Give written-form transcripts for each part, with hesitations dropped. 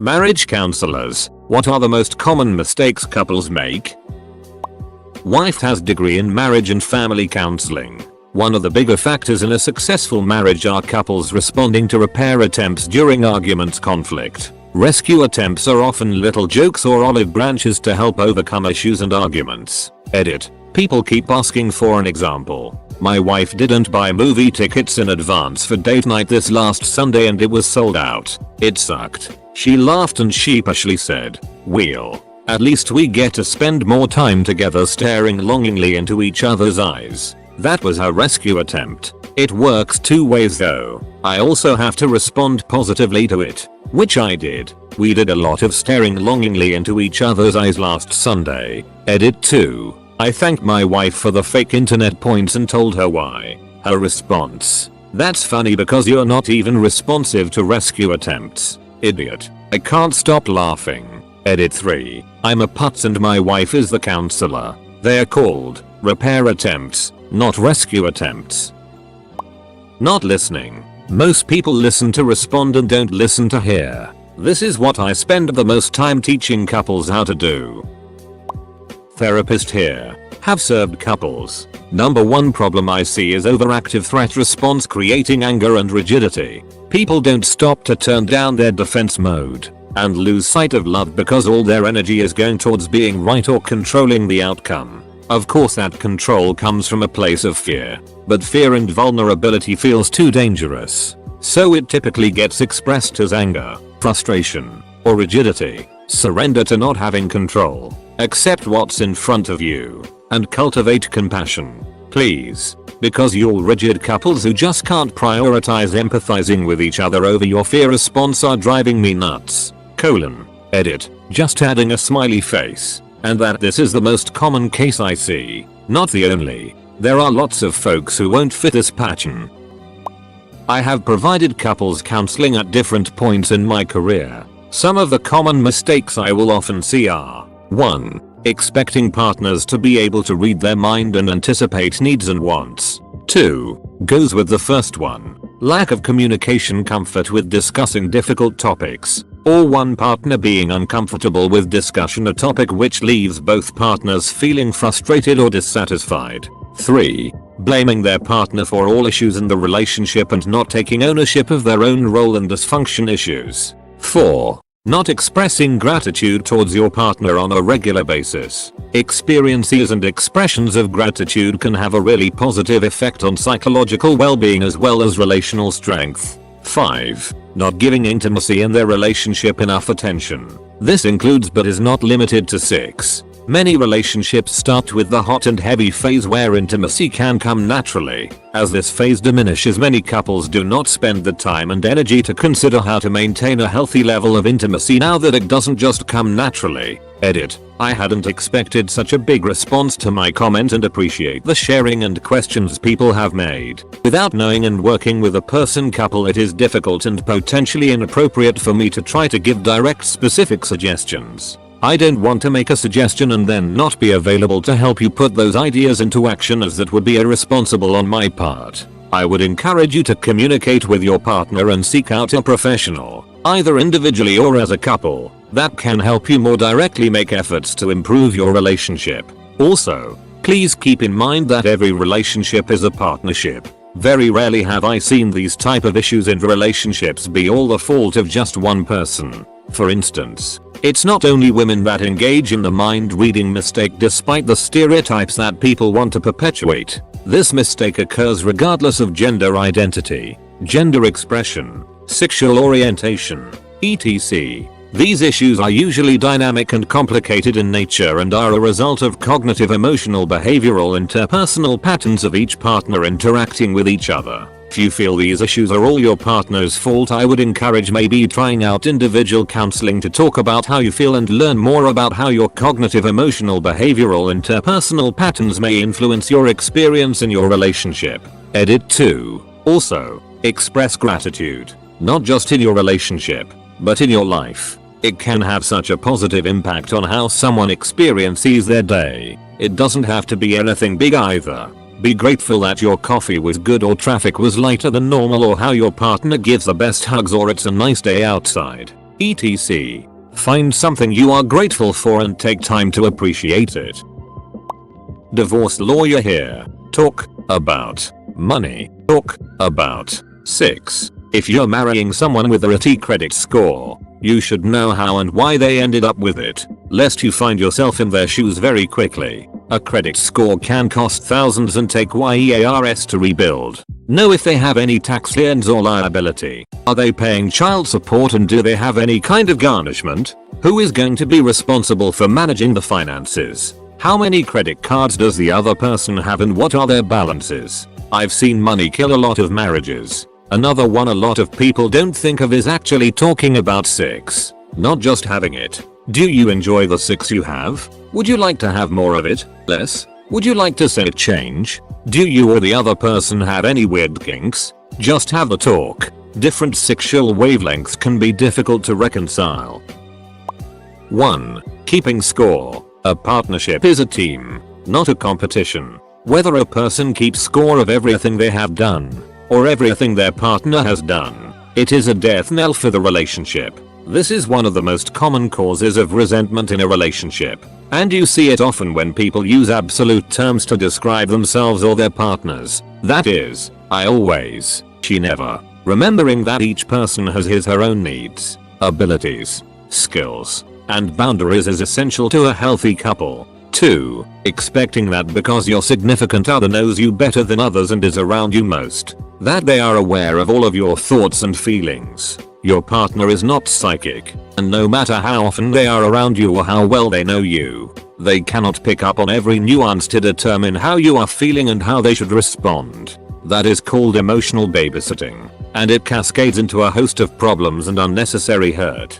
Marriage counselors, what are the most common mistakes couples make? Wife has degree in marriage and family counseling. One of the bigger factors in a successful marriage are couples responding to repair attempts during arguments conflict. Rescue attempts are often little jokes or olive branches to help overcome issues and arguments. Edit. People keep asking for an example. My wife didn't buy movie tickets in advance for date night this last Sunday and it was sold out. It sucked. She laughed and sheepishly said, "Well, at least we get to spend more time together staring longingly into each other's eyes." That was her rescue attempt. It works two ways though. I also have to respond positively to it, which I did. We did a lot of staring longingly into each other's eyes last Sunday. Edit 2. I thanked my wife for the fake internet points and told her why. Her response: "That's funny because you're not even responsive to rescue attempts." Idiot. I can't stop laughing. Edit 3. I'm a putz and my wife is the counselor. They're called repair attempts, not rescue attempts. Not listening. Most people listen to respond and don't listen to hear. This is what I spend the most time teaching couples how to do. Therapist here. Have served couples. Number one problem I see is overactive threat response creating anger and rigidity. People don't stop to turn down their defense mode and lose sight of love because all their energy is going towards being right or controlling the outcome. Of course that control comes from a place of fear, but fear and vulnerability feels too dangerous. So it typically gets expressed as anger, frustration, or rigidity. Surrender to not having control. Accept what's in front of you and cultivate compassion. Please. Because you rigid couples who just can't prioritize empathizing with each other over your fear response are driving me nuts. Edit. Just adding a smiley face. And that this is the most common case I see. Not the only. There are lots of folks who won't fit this pattern. I have provided couples counseling at different points in my career. Some of the common mistakes I will often see are: 1. Expecting partners to be able to read their mind and anticipate needs and wants. 2. Goes with the first one. Lack of communication, comfort with discussing difficult topics, or one partner being uncomfortable with discussion, a topic which leaves both partners feeling frustrated or dissatisfied. 3. Blaming their partner for all issues in the relationship and not taking ownership of their own role in dysfunction issues. 4. Not expressing gratitude towards your partner on a regular basis. Experiences and expressions of gratitude can have a really positive effect on psychological well-being as well as relational strength. 5. Not giving intimacy in their relationship enough attention. This includes but is not limited to sex. Many relationships start with the hot and heavy phase where intimacy can come naturally. As this phase diminishes, many couples do not spend the time and energy to consider how to maintain a healthy level of intimacy now that it doesn't just come naturally. Edit. I hadn't expected such a big response to my comment and appreciate the sharing and questions people have made. Without knowing and working with a couple, it is difficult and potentially inappropriate for me to try to give direct specific suggestions. I don't want to make a suggestion and then not be available to help you put those ideas into action, as that would be irresponsible on my part. I would encourage you to communicate with your partner and seek out a professional, either individually or as a couple, that can help you more directly make efforts to improve your relationship. Also, please keep in mind that every relationship is a partnership. Very rarely have I seen these type of issues in relationships be all the fault of just one person. For instance, it's not only women that engage in the mind-reading mistake despite the stereotypes that people want to perpetuate. This mistake occurs regardless of gender identity, gender expression, sexual orientation, etc. These issues are usually dynamic and complicated in nature and are a result of cognitive, emotional, behavioral, interpersonal patterns of each partner interacting with each other. If you feel these issues are all your partner's fault, I would encourage maybe trying out individual counseling to talk about how you feel and learn more about how your cognitive, emotional, behavioral, interpersonal patterns may influence your experience in your relationship. Edit 2. Also, express gratitude, not just in your relationship, but in your life. It can have such a positive impact on how someone experiences their day. It doesn't have to be anything big either. Be grateful that your coffee was good or traffic was lighter than normal, or how your partner gives the best hugs or it's a nice day outside. etc. Find something you are grateful for and take time to appreciate it. Divorce lawyer here. Talk about money. Talk about sex. If you're marrying someone with a T credit score, you should know how and why they ended up with it, lest you find yourself in their shoes very quickly. A credit score can cost thousands and take years to rebuild. Know if they have any tax liens or liability. Are they paying child support and do they have any kind of garnishment? Who is going to be responsible for managing the finances? How many credit cards does the other person have and what are their balances? I've seen money kill a lot of marriages. Another one a lot of people don't think of is actually talking about sex. Not just having it. Do you enjoy the sex you have? Would you like to have more of it? Less? Would you like to see it change? Do you or the other person have any weird kinks? Just have the talk. Different sexual wavelengths can be difficult to reconcile. 1. Keeping score. A partnership is a team, not a competition. Whether a person keeps score of everything they have done, or everything their partner has done, it is a death knell for the relationship. This is one of the most common causes of resentment in a relationship, and you see it often when people use absolute terms to describe themselves or their partners. That is, I always, she never. Remembering that each person has his/her own needs, abilities, skills, and boundaries is essential to a healthy couple. 2. Expecting that because your significant other knows you better than others and is around you most, that they are aware of all of your thoughts and feelings. Your partner is not psychic, and no matter how often they are around you or how well they know you, they cannot pick up on every nuance to determine how you are feeling and how they should respond. That is called emotional babysitting, and it cascades into a host of problems and unnecessary hurt.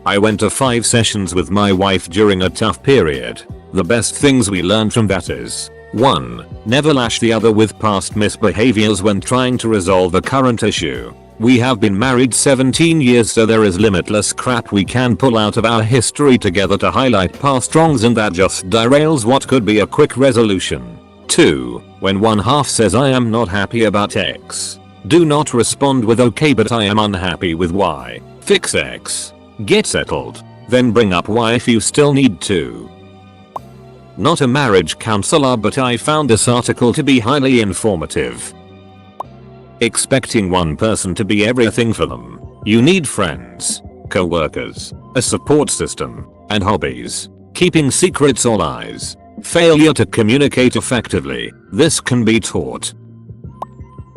I went to 5 sessions with my wife during a tough period. The best things we learned from that is 1. Never lash the other with past misbehaviors when trying to resolve a current issue. We have been married 17 years, so there is limitless crap we can pull out of our history together to highlight past wrongs, and that just derails what could be a quick resolution. 2. When one half says I am not happy about X, do not respond with okay but I am unhappy with Y. Fix X. Get settled. Then bring up Y if you still need to. Not a marriage counselor, but I found this article to be highly informative. Expecting one person to be everything for them. You need friends, co-workers, a support system, and hobbies. Keeping secrets or lies. Failure to communicate effectively. This can be taught.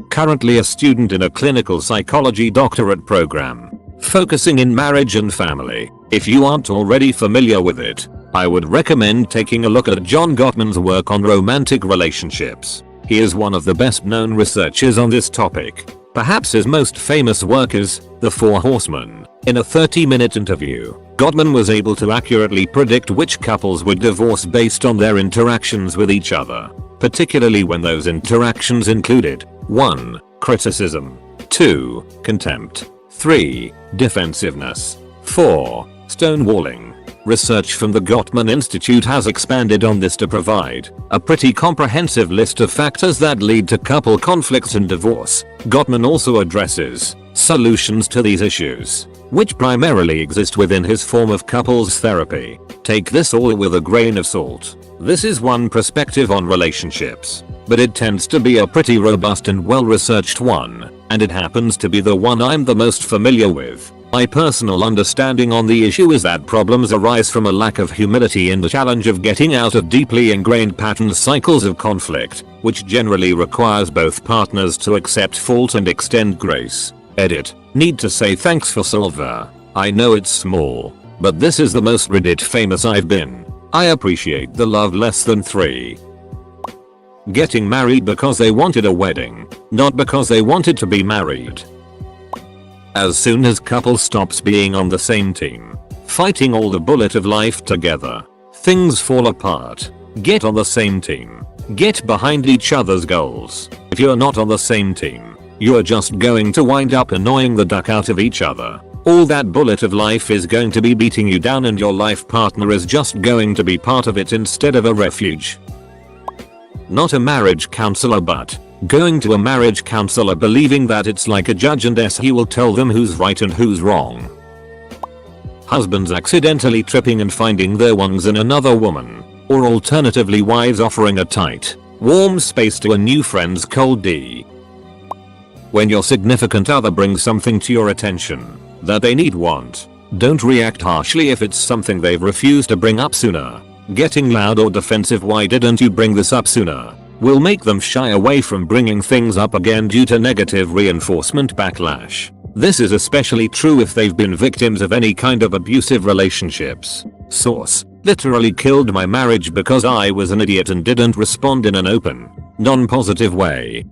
Currently a student in a clinical psychology doctorate program, focusing in marriage and family. If you aren't already familiar with it, I would recommend taking a look at John Gottman's work on romantic relationships. He is one of the best known researchers on this topic. Perhaps his most famous work is The 4 Horsemen. In a 30-minute interview, Gottman was able to accurately predict which couples would divorce based on their interactions with each other, particularly when those interactions included 1. Criticism, 2. Contempt, 3. Defensiveness, 4. Stonewalling. Research from the Gottman Institute has expanded on this to provide a pretty comprehensive list of factors that lead to couple conflicts and divorce. Gottman also addresses solutions to these issues, which primarily exist within his form of couples therapy. Take this all with a grain of salt. This is one perspective on relationships, but it tends to be a pretty robust and well-researched one, and it happens to be the one I'm the most familiar with. My personal understanding on the issue is that problems arise from a lack of humility in the challenge of getting out of deeply ingrained pattern cycles of conflict, which generally requires both partners to accept fault and extend grace. Edit. Need to say thanks for silver. I know it's small, but this is the most Reddit famous I've been. I appreciate the love less than 3. Getting married because they wanted a wedding, not because they wanted to be married. As soon as couple stops being on the same team, fighting all the bullet of life together, things fall apart. Get on the same team. Get behind each other's goals. If you're not on the same team, you're just going to wind up annoying the duck out of each other. All that bullet of life is going to be beating you down, and your life partner is just going to be part of it instead of a refuge. Not a marriage counselor, but going to a marriage counselor believing that it's like a judge and he will tell them who's right and who's wrong. husbands accidentally tripping and finding their wangs in another woman, or alternatively wives offering a tight, warm space to a new friend's cold D. When your significant other brings something to your attention that they want, don't react harshly if it's something they've refused to bring up sooner. Getting loud or defensive "why didn't you bring this up sooner" will make them shy away from bringing things up again due to negative reinforcement backlash. This is especially true if they've been victims of any kind of abusive relationships. Source: literally killed my marriage because I was an idiot and didn't respond in an open, non-positive way.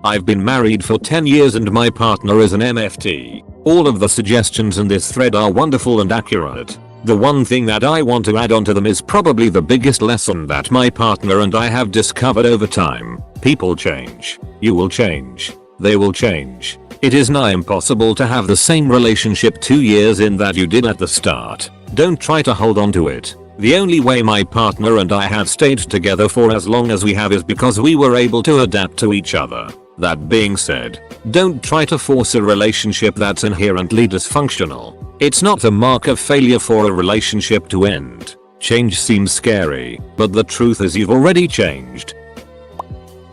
I've been married for 10 years and my partner is an MFT. All of the suggestions in this thread are wonderful and accurate. The one thing that I want to add onto them is probably the biggest lesson that my partner and I have discovered over time. People change. You will change. They will change. It is nigh impossible to have the same relationship 2 years in that you did at the start. Don't try to hold on to it. The only way my partner and I have stayed together for as long as we have is because we were able to adapt to each other. That being said, don't try to force a relationship that's inherently dysfunctional. It's not a mark of failure for a relationship to end. Change seems scary, but the truth is you've already changed.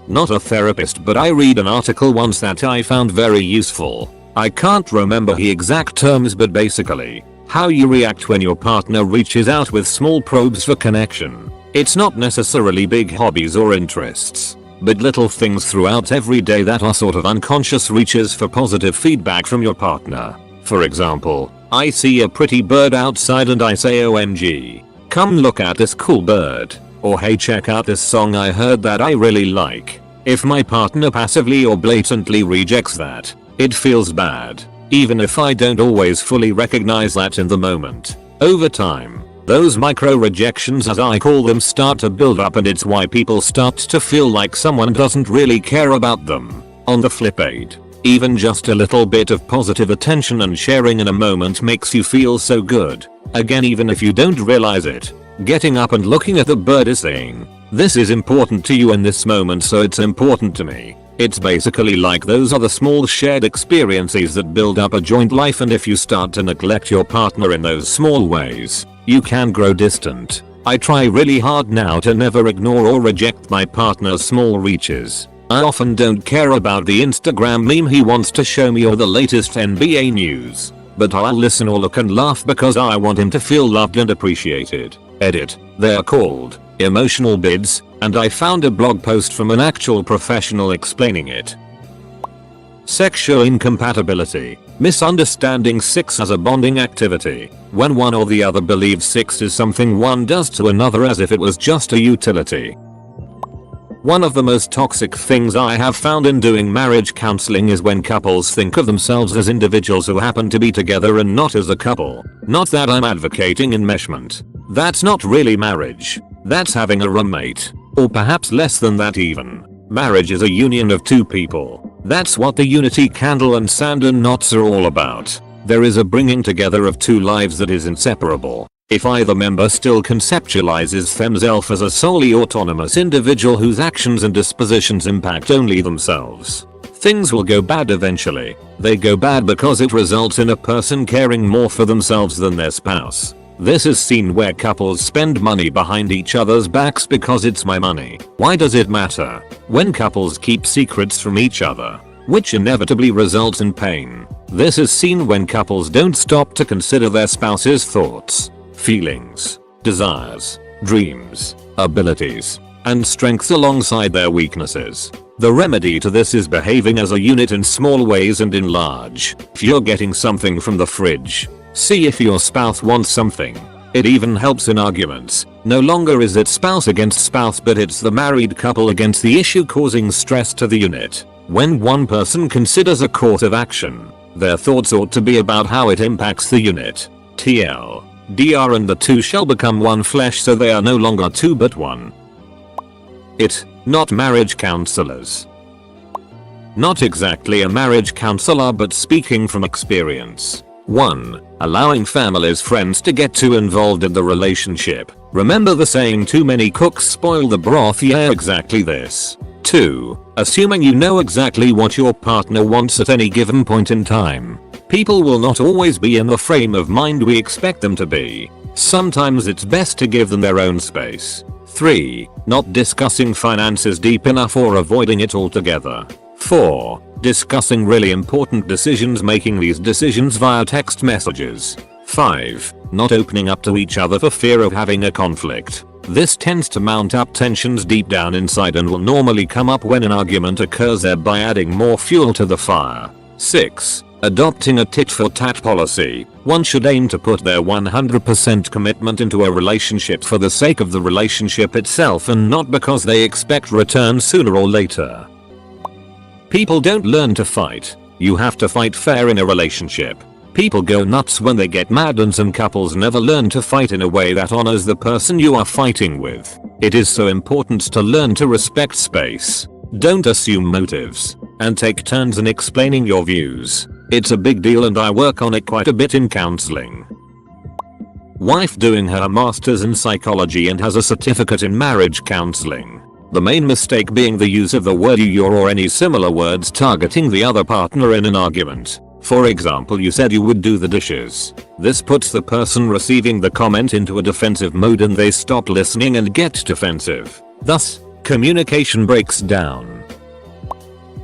Not a therapist, but I read an article once that I found very useful. I can't remember the exact terms, but basically, how you react when your partner reaches out with small probes for connection. It's not necessarily big hobbies or interests, but little things throughout every day that are sort of unconscious reaches for positive feedback from your partner. For example, I see a pretty bird outside and I say OMG, come look at this cool bird. Or hey, check out this song I heard that I really like. If my partner passively or blatantly rejects that, it feels bad, even if I don't always fully recognize that in the moment. Over time, those micro rejections, as I call them, start to build up, and it's why people start to feel like someone doesn't really care about them. On the flip side, even just a little bit of positive attention and sharing in a moment makes you feel so good. Again, even if you don't realize it, getting up and looking at the bird is saying, this is important to you in this moment, so it's important to me. It's basically like those other small shared experiences that build up a joint life, and if you start to neglect your partner in those small ways, you can grow distant. I try really hard now to never ignore or reject my partner's small reaches. I often don't care about the Instagram meme he wants to show me or the latest NBA news, but I'll listen or look and laugh because I want him to feel loved and appreciated. Edit. They're called emotional bids, and I found a blog post from an actual professional explaining it. Sexual incompatibility. Misunderstanding sex as a bonding activity. When one or the other believes sex is something one does to another as if it was just a utility. One of the most toxic things I have found in doing marriage counseling is when couples think of themselves as individuals who happen to be together and not as a couple. Not that I'm advocating enmeshment. That's not really marriage. That's having a roommate. Or perhaps less than that even. Marriage is a union of two people. That's what the unity candle and sand and knots are all about. There is a bringing together of two lives that is inseparable. If either member still conceptualizes themselves as a solely autonomous individual whose actions and dispositions impact only themselves, things will go bad eventually. They go bad because it results in a person caring more for themselves than their spouse. This is seen where couples spend money behind each other's backs because it's my money. Why does it matter? When couples keep secrets from each other, which inevitably results in pain. This is seen when couples don't stop to consider their spouse's thoughts, feelings, desires, dreams, abilities, and strengths alongside their weaknesses. The remedy to this is behaving as a unit in small ways and in large. If you're getting something from the fridge, see if your spouse wants something. It even helps in arguments. No longer is it spouse against spouse, but it's the married couple against the issue causing stress to the unit. When one person considers a course of action, their thoughts ought to be about how it impacts the unit. TLDR, and the two shall become one flesh, so they are no longer two but one. Not marriage counselors. Not exactly a marriage counselor, but speaking from experience. 1. Allowing family's friends to get too involved in the relationship. Remember the saying, too many cooks spoil the broth? Yeah, exactly this. 2. Assuming you know exactly what your partner wants at any given point in time. People will not always be in the frame of mind we expect them to be. Sometimes it's best to give them their own space. 3. Not discussing finances deep enough or avoiding it altogether. 4. Discussing really important decisions, making these decisions via text messages. 5. Not opening up to each other for fear of having a conflict. This tends to mount up tensions deep down inside and will normally come up when an argument occurs, thereby adding more fuel to the fire. 6. Adopting a tit-for-tat policy. One should aim to put their 100% commitment into a relationship for the sake of the relationship itself and not because they expect return sooner or later. People don't learn to fight. You have to fight fair in a relationship. People go nuts when they get mad, and some couples never learn to fight in a way that honors the person you are fighting with. It is so important to learn to respect space. Don't assume motives. And take turns in explaining your views. It's a big deal and I work on it quite a bit in counseling. Wife doing her master's in psychology and has a certificate in marriage counseling. The main mistake being the use of the word you, your, or any similar words targeting the other partner in an argument. For example, you said you would do the dishes. This puts the person receiving the comment into a defensive mode and they stop listening and get defensive. Thus, communication breaks down.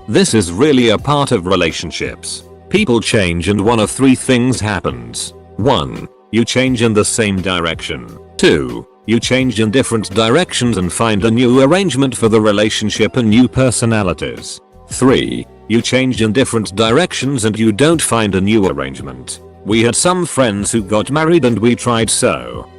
This is really a part of relationships. People change and one of three things happens. 1. You change in the same direction. 2. You change in different directions and find a new arrangement for the relationship and new personalities. 3. You change in different directions and you don't find a new arrangement. We had some friends who got married and we tried so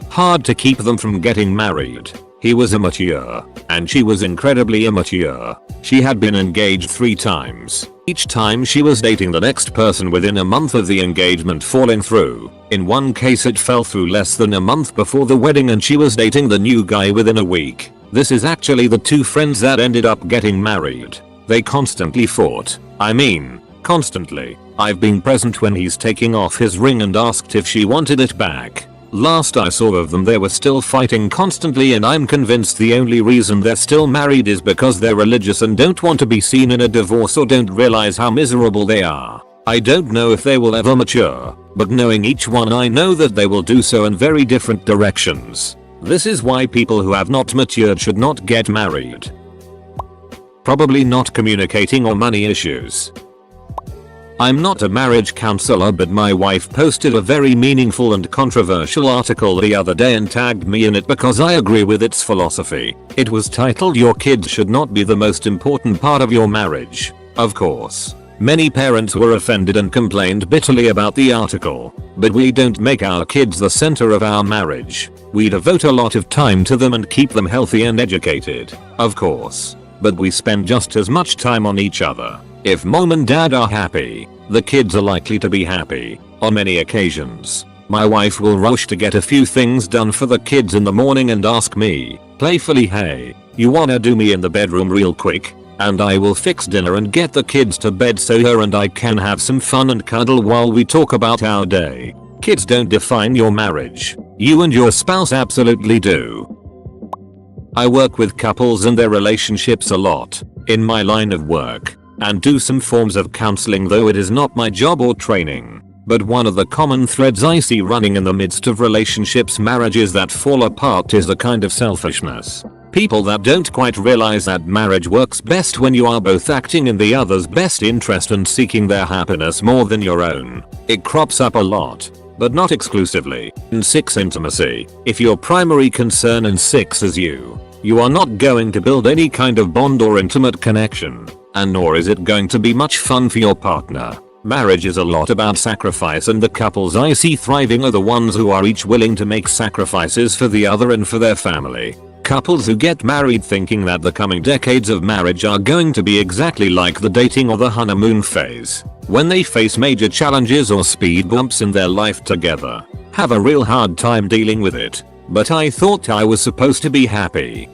hard to keep them from getting married. He was immature, and she was incredibly immature. She had been engaged 3 times. Each time she was dating the next person within a month of the engagement falling through. In one case it fell through less than a month before the wedding and she was dating the new guy within a week. This is actually the 2 friends that ended up getting married. They constantly fought. I mean, constantly. I've been present when he's taking off his ring and asked if she wanted it back. Last I saw of them they were still fighting constantly, and I'm convinced the only reason they're still married is because they're religious and don't want to be seen in a divorce or don't realize how miserable they are. I don't know if they will ever mature, but knowing each one I know that they will do so in very different directions. This is why people who have not matured should not get married. Probably not communicating or money issues. I'm not a marriage counselor, but my wife posted a very meaningful and controversial article the other day and tagged me in it because I agree with its philosophy. It was titled "Your kids should not be the most important part of your marriage." Of course, many parents were offended and complained bitterly about the article. But we don't make our kids the center of our marriage. We devote a lot of time to them and keep them healthy and educated, of course. But we spend just as much time on each other. If mom and dad are happy, the kids are likely to be happy. On many occasions, my wife will rush to get a few things done for the kids in the morning and ask me, playfully, "Hey, you wanna do me in the bedroom real quick?" And I will fix dinner and get the kids to bed so her and I can have some fun and cuddle while we talk about our day. Kids don't define your marriage. You and your spouse absolutely do. I work with couples and their relationships a lot in my line of work, and do some forms of counseling, though it is not my job or training. But one of the common threads I see running in the midst of relationships, marriages that fall apart, is the kind of selfishness. People that don't quite realize that marriage works best when you are both acting in the other's best interest and seeking their happiness more than your own. It crops up a lot, but not exclusively, in 6 intimacy. If your primary concern in 6 is you are not going to build any kind of bond or intimate connection. And nor is it going to be much fun for your partner. Marriage is a lot about sacrifice, and the couples I see thriving are the ones who are each willing to make sacrifices for the other and for their family. Couples who get married thinking that the coming decades of marriage are going to be exactly like the dating or the honeymoon phase, when they face major challenges or speed bumps in their life together, have a real hard time dealing with it. But I thought I was supposed to be happy.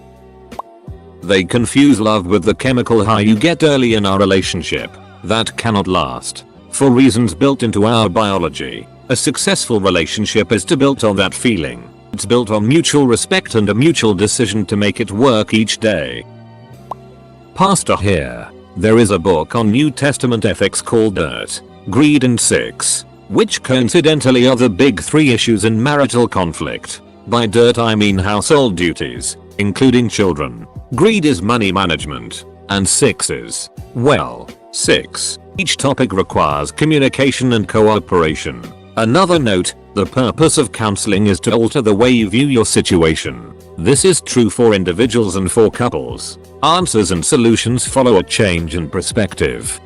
They confuse love with the chemical high you get early in our relationship. That cannot last. For reasons built into our biology, a successful relationship is built on that feeling. It's built on mutual respect and a mutual decision to make it work each day. Pastor here. There is a book on New Testament ethics called Dirt. greed and 6, which coincidentally are the big 3 issues in marital conflict. By dirt I mean household duties, including children. Greed is money management. And 6 is, well, 6. Each topic requires communication and cooperation. Another note, the purpose of counseling is to alter the way you view your situation. This is true for individuals and for couples. Answers and solutions follow a change in perspective.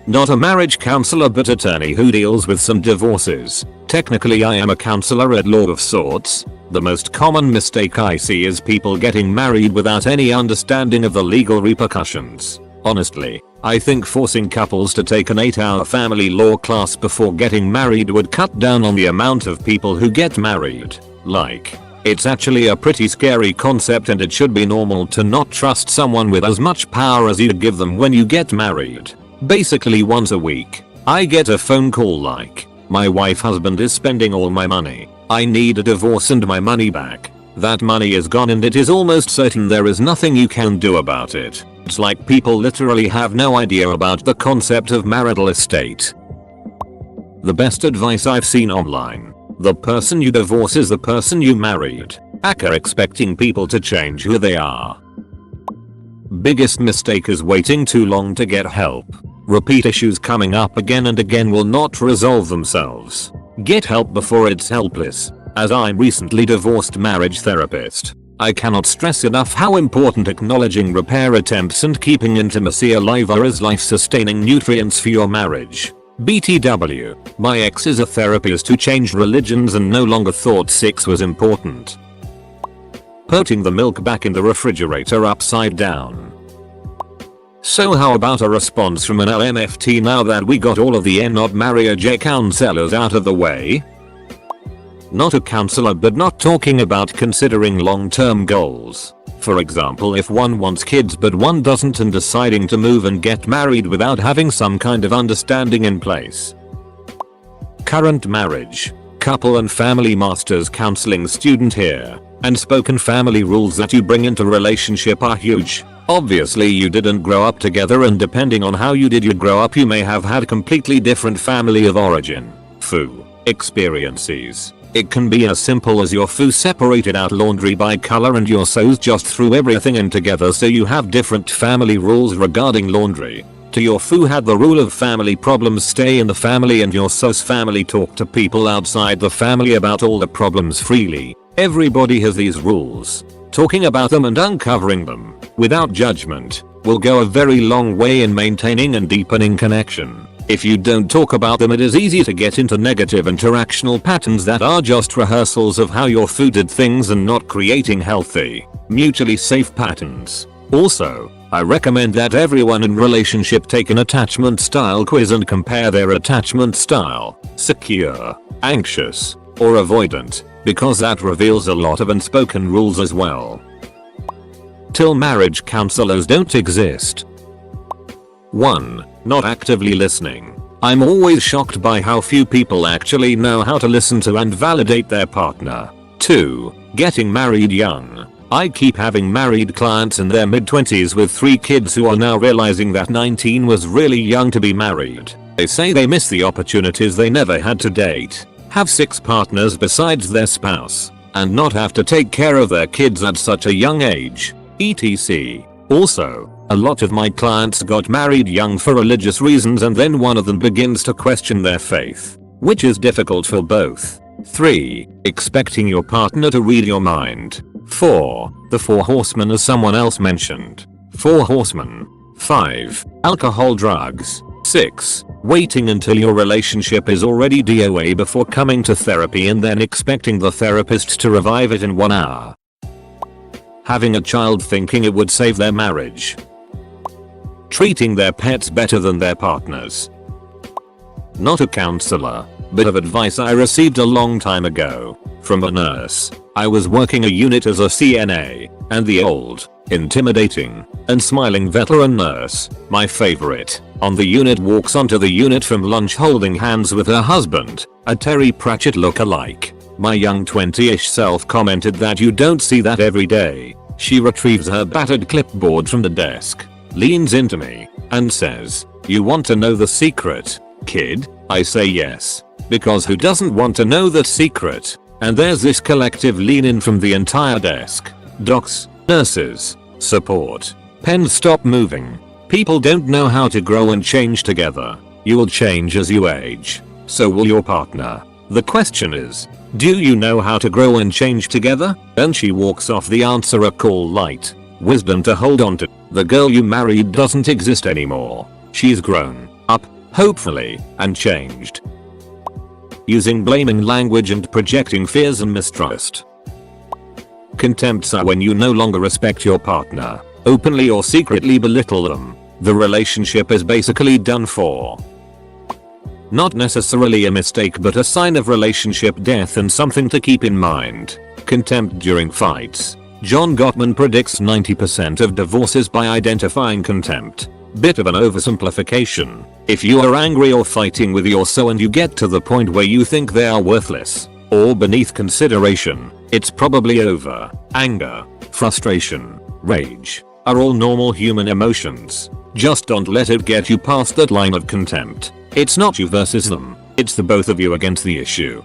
Not a marriage counselor but attorney who deals with some divorces. Technically I am a counselor at law of sorts. The most common mistake I see is people getting married without any understanding of the legal repercussions. Honestly, I think forcing couples to take an 8-hour family law class before getting married would cut down on the amount of people who get married. Like, it's actually a pretty scary concept and it should be normal to not trust someone with as much power as you give them when you get married. Basically once a week, I get a phone call like, my husband is spending all my money. I need a divorce and my money back. That money is gone and it is almost certain there is nothing you can do about it. It's like people literally have no idea about the concept of marital estate. The best advice I've seen online. The person you divorce is the person you married. Aka expecting people to change who they are. Biggest mistake is waiting too long to get help. Repeat issues coming up again and again will not resolve themselves. Get help before it's helpless. As I'm recently divorced marriage therapist, I cannot stress enough how important acknowledging repair attempts and keeping intimacy alive are as life-sustaining nutrients for your marriage. BTW, my ex is a therapist who changed religions and no longer thought sex was important. Putting the milk back in the refrigerator upside down. So how about a response from an LMFT now that we got all of the not marriage counselors out of the way? Not a counselor but not talking about considering long-term goals. For example, if one wants kids but one doesn't and deciding to move and get married without having some kind of understanding in place. Current marriage, couple and family masters counseling student here. And spoken family rules that you bring into relationship are huge. Obviously you didn't grow up together and depending on how you did grow up you may have had completely different family of origin, experiences. It can be as simple as your foo separated out laundry by color and your sews just threw everything in together so you have different family rules regarding laundry. To your foo had the rule of family problems stay in the family and your sus family talk to people outside the family about all the problems freely. Everybody has these rules. Talking about them and uncovering them, without judgment, will go a very long way in maintaining and deepening connection. If you don't talk about them it is easy to get into negative interactional patterns that are just rehearsals of how your foo did things and not creating healthy, mutually safe patterns. Also, I recommend that everyone in relationship take an attachment style quiz and compare their attachment style, secure, anxious, or avoidant, because that reveals a lot of unspoken rules as well. Till marriage counselors don't exist. 1. Not actively listening. I'm always shocked by how few people actually know how to listen to and validate their partner. 2. Getting married young. I keep having married clients in their mid-20s with 3 kids who are now realizing that 19 was really young to be married. They say they miss the opportunities they never had to date, have 6 partners besides their spouse, and not have to take care of their kids at such a young age, etc. Also, a lot of my clients got married young for religious reasons and then one of them begins to question their faith, which is difficult for both. 3. Expecting your partner to read your mind. 4. The 4 horsemen as someone else mentioned. 4 horsemen. 5. Alcohol, drugs. 6. Waiting until your relationship is already DOA before coming to therapy and then expecting the therapist to revive it in 1 hour. Having a child thinking it would save their marriage. Treating their pets better than their partners. Not a counselor, bit of advice I received a long time ago from a nurse. I was working a unit as a CNA, and the old, intimidating, and smiling veteran nurse, my favorite, on the unit walks onto the unit from lunch holding hands with her husband, a Terry Pratchett look-alike. My young 20-ish self commented that you don't see that every day. She retrieves her battered clipboard from the desk, leans into me, and says, "You want to know the secret? kid? I say yes. Because who doesn't want to know that secret? And there's this collective lean in from the entire desk. Docs, nurses, support. Pens stop moving. People don't know how to grow and change together. You will change as you age. So will your partner. The question is, do you know how to grow and change together? And she walks off. The answer: a call light. Wisdom to hold on to. The girl you married doesn't exist anymore. She's grown up, hopefully, and changed. Using blaming language and projecting fears and mistrust. Contempts are when you no longer respect your partner, openly or secretly belittle them. The relationship is basically done for. Not necessarily a mistake, but a sign of relationship death and something to keep in mind. Contempt during fights. John Gottman predicts 90% of divorces by identifying contempt. Bit of an oversimplification. If you are angry or fighting with your so and you get to the point where you think they are worthless or beneath consideration, it's probably over. Anger, frustration, rage are all normal human emotions. Just don't let it get you past that line of contempt. It's not you versus them, it's the both of you against the issue.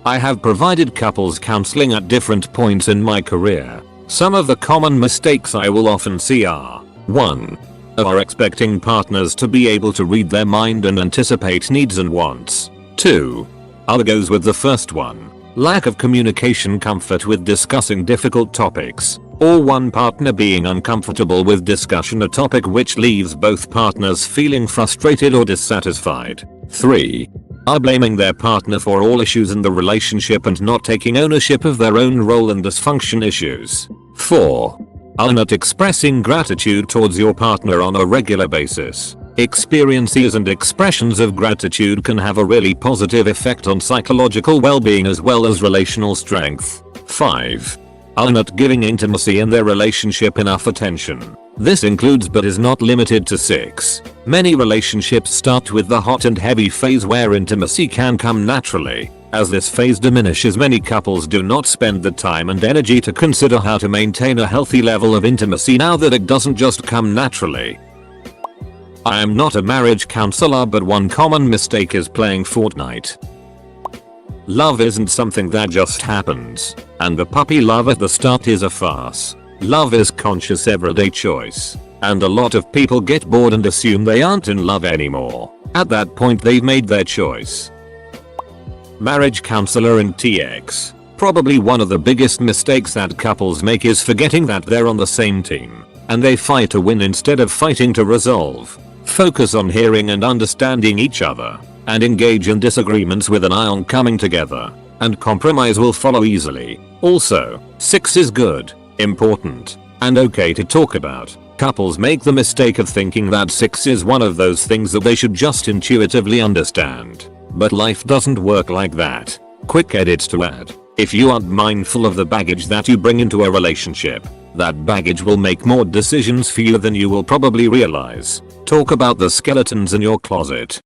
I have provided couples counseling at different points in my career. Some of the common mistakes I will often see are: 1. Are expecting partners to be able to read their mind and anticipate needs and wants. 2. Goes with the first one. Lack of communication, comfort with discussing difficult topics, or one partner being uncomfortable with discussion, a topic which leaves both partners feeling frustrated or dissatisfied. 3. Are blaming their partner for all issues in the relationship and not taking ownership of their own role in dysfunction issues. 4. Are not expressing gratitude towards your partner on a regular basis. Experiences and expressions of gratitude can have a really positive effect on psychological well-being as well as relational strength. 5. Are not giving intimacy in their relationship enough attention. This includes but is not limited to sex. Many relationships start with the hot and heavy phase where intimacy can come naturally. As this phase diminishes, many couples do not spend the time and energy to consider how to maintain a healthy level of intimacy now that it doesn't just come naturally. I am not a marriage counselor, but one common mistake is playing Fortnite. Love isn't something that just happens, and the puppy love at the start is a farce. Love is conscious everyday choice, and a lot of people get bored and assume they aren't in love anymore. At that point they've made their choice. Marriage counselor in TX. Probably one of the biggest mistakes that couples make is forgetting that they're on the same team, and they fight to win instead of fighting to resolve. Focus on hearing and understanding each other, and engage in disagreements with an eye on coming together, and compromise will follow easily. Also, sex is good, important, and okay to talk about. Couples make the mistake of thinking that sex is one of those things that they should just intuitively understand. But life doesn't work like that. Quick edits to add: if you aren't mindful of the baggage that you bring into a relationship, that baggage will make more decisions for you than you will probably realize. Talk about the skeletons in your closet.